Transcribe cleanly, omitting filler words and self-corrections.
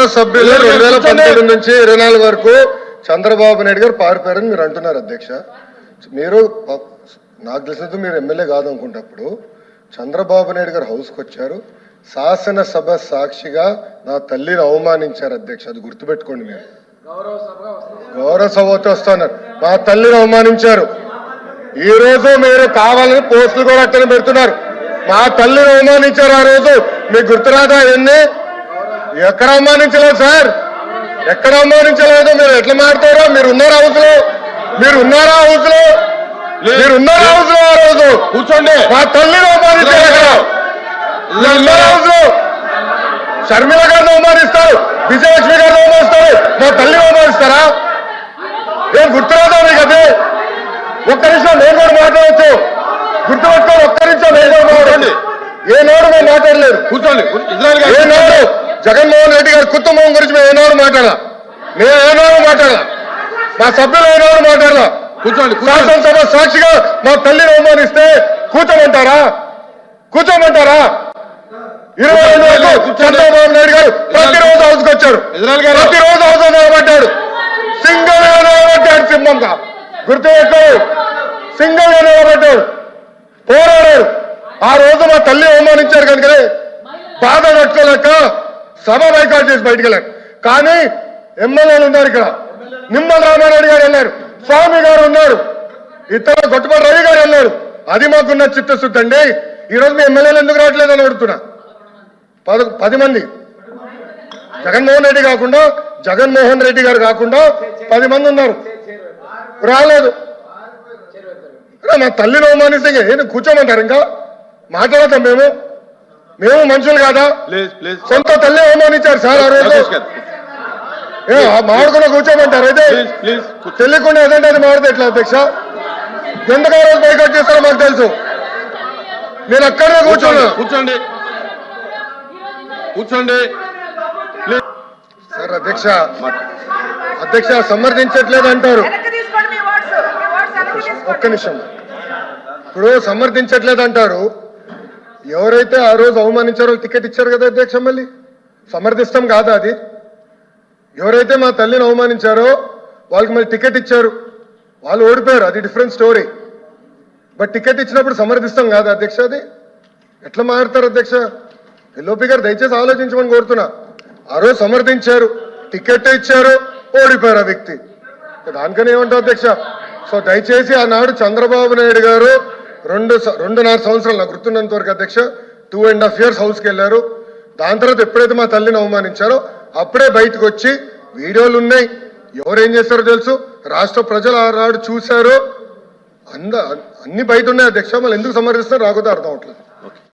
శాసనసభ్యులు 2019 నుంచి 24 వరకు చంద్రబాబు నాయుడు గారు పారిపోయారని మీరు అంటున్నారు అధ్యక్ష. మీరు నాకు తెలిసినంత మీరు ఎమ్మెల్యే కాదనుకుంటప్పుడు చంద్రబాబు నాయుడు గారు హౌస్కి వచ్చారు, శాసనసభ సాక్షిగా నా తల్లిని అవమానించారు అధ్యక్ష. అది గుర్తుపెట్టుకోండి. మీరు గౌరవ సభతో వస్తున్నారు, మా తల్లిని అవమానించారు. ఈ రోజు మీరు కావాలని పోస్టులు కూడా అట్టని పెడుతున్నారు. మా తల్లిని అవమానించారు. ఆ రోజు మీకు గుర్తురాదా? ఎన్ని ఎక్కడ అవమానించలేదు సార్, ఎక్కడ అవమానించలేదు. మీరు ఎట్లా మాట్లాడారో, మీరు ఉన్నారా హౌస్ లో? మీరు ఉన్నారా హౌస్ లో? మీరు ఉన్నారా హౌస్ లో? ఆ రోజు కూర్చోండి. మా తల్లిని అవమానించారు. అక్కడ ఉన్నారా హౌస్ లో? షర్మిల గారిని అవమానిస్తారు, విజయలక్ష్మి గారిని అవమానిస్తారు, మా తల్లిని అవమానిస్తారా? ఏం గుర్తురాదా మీకు? అది ఒక్క నిమిషం నేను కూడా మాట్లాడవచ్చు. గుర్తుపెట్టుకోండి, ఒక్క నిమిషం నేను కూడా మాట్లాడండి. ఏ నోడు మేము మాట్లాడలేదు. కూర్చోండి. ఏ నోడు జగన్మోహన్ రెడ్డి గారి కుటుంబం గురించి మేము ఏనాడు మాట్లాడాల, నేను ఏనాడు మాట్లాడాల, మా సభ్యులు ఏనాడు మాట్లాడాల. కూర్చోండి. శాసనసభ సాక్షిగా మా తల్లిని అవమానిస్తే కూర్చోమంటారా? కూర్చోమంటారా? 25 వరకు చంద్రబాబు నాయుడు గారు ప్రతిరోజు హౌస్కి వచ్చాడు, ప్రతిరోజు హౌస్ నిలబడ్డాడు, సింగల్ గా నిలబడ్డాడు. సింహంగా గుర్తుపెట్టు, సింగల్ గా నిలబడ్డాడు, పోరాడాడు. ఆ రోజు మా తల్లి అవమానించారు కనుకనే బాధ నట్టుకోలేక సభ బైకాట్ చేసి బయటకు వెళ్ళారు. కానీ ఎమ్మెల్యేలు ఉన్నారు ఇక్కడ. నిమ్మల రామారెడ్డి గారు వెళ్ళారు, స్వామి గారు ఉన్నారు, ఇతర గొట్టపల్లి రవి గారు వెళ్ళారు. అది మాకున్న చిత్తశుద్ధి అండి. ఈరోజు మీ ఎమ్మెల్యేలు ఎందుకు రావట్లేదు అని అడుగుతున్నా. 10 మంది జగన్మోహన్ రెడ్డి కాకుండా, జగన్మోహన్ రెడ్డి గారు కాకుండా 10 మంది ఉన్నారు, రాలేదు. మా తల్లిని అవమానిస్తే ఏం కూర్చోమంటారు? ఇంకా మాట్లాడతాం. మేము మనుషులు కాదా? సొంత తల్లి అవమానించారు సార్ ఆ రోజు. మాడుకున్న కూర్చోమంటారు. అయితే తెలియకుండా ఏదంటే అది మాడితే ఎట్లా అధ్యక్ష? ఎందుకు ఆ రోజు బైకాట్ చేస్తారో మాకు తెలుసు. నేను అక్కడే కూర్చోను. కూర్చోండి. సార్ అధ్యక్ష సమర్థించట్లేదు అంటారు. ఒక్క నిమిషం. ఇప్పుడు సమర్థించట్లేదు అంటారు. ఎవరైతే ఆ రోజు అవమానించారో టికెట్ ఇచ్చారు కదా అధ్యక్ష. మళ్ళీ సమర్థిస్తాం కాదా అది? ఎవరైతే మా తల్లిని అవమానించారో వాళ్ళకి మళ్ళీ టికెట్ ఇచ్చారు, వాళ్ళు ఓడిపోయారు, అది డిఫరెంట్ స్టోరీ. బట్ టికెట్ ఇచ్చినప్పుడు సమర్థిస్తాం కాదా అధ్యక్ష? అది ఎట్లా మారుతారు అధ్యక్ష? ఎల్ఓపి గారు దయచేసి ఆలోచించమని కోరుతున్నా. ఆ రోజు సమర్థించారు, టికెట్ ఇచ్చారు, ఓడిపోయారు ఆ వ్యక్తి. దానికని ఏమంటారు అధ్యక్ష? సో దయచేసి ఆనాడు చంద్రబాబు నాయుడు గారు 2.5 సంవత్సరాలు నాకు గుర్తున్నంత వరకు అధ్యక్ష 2.5 years హౌస్కి వెళ్ళారు. దాని తర్వాత ఎప్పుడైతే మా తల్లిని అవమానించారో అప్పుడే బయటకు వచ్చి వీడియోలు ఉన్నాయి. ఎవరేం చేస్తారో తెలుసు, రాష్ట్ర ప్రజలు ఆనాడు చూశారు, అన్ని బయట ఉన్నాయి అధ్యక్ష. మళ్ళీ ఎందుకు సమర్థిస్తారో రాకపోతే అర్థం అవట్లేదు.